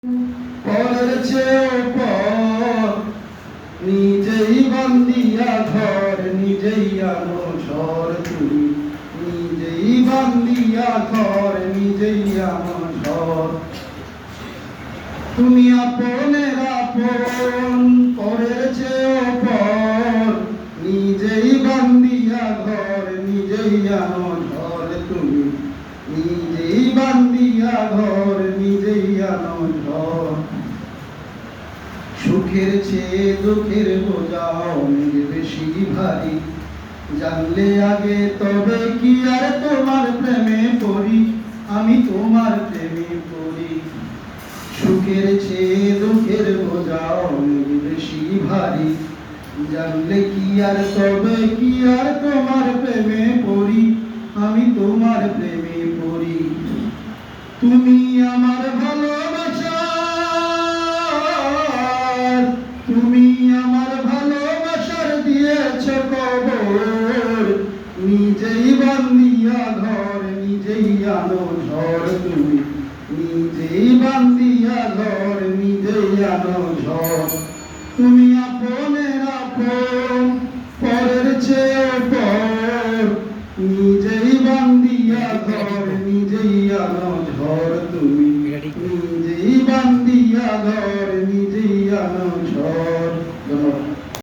পরের চেয়ে পর নিজেই বান্দিয়া ঘর নিজেই আনো ঝড় তুমি নিজেই বান্দিয়া ঘর নিজেই আনো ঝড় তুমি আপনের আপন পরের চেয়ে পর নিজেই বান্দিয়া ঘর নিজেই আনো ঝড় তুমি নিজেই বান্দিয়া ঘর নিজেই আনো ঝড় সুখের চেয়ে দুঃখের বোঝা অনেক বেশি ভারী জানলে আগে তবে কি আর তোমার প্রেমে পড়ি আমি তোমার প্রেমে পড়ি সুখের চেয়ে দুঃখের বোঝা অনেক বেশি ভারী জানলে কি আর তবে কি আর তোমার প্রেমে পড়ি আমি তোমার প্রেমে পড়ি তুমি আমার ভালোবাসার তুমি আমার ভালোবাসার দিয়েছ কবর নিজেই বান্দিয়া ঘর নিজেই আনো ঝড় তুমি নিজেই বান্দিয়া ঘর নিজেই আনো ঝড় তুমি আপনের আপন পরের চেয়ে পর নিজেই বান্দিয়া ঘর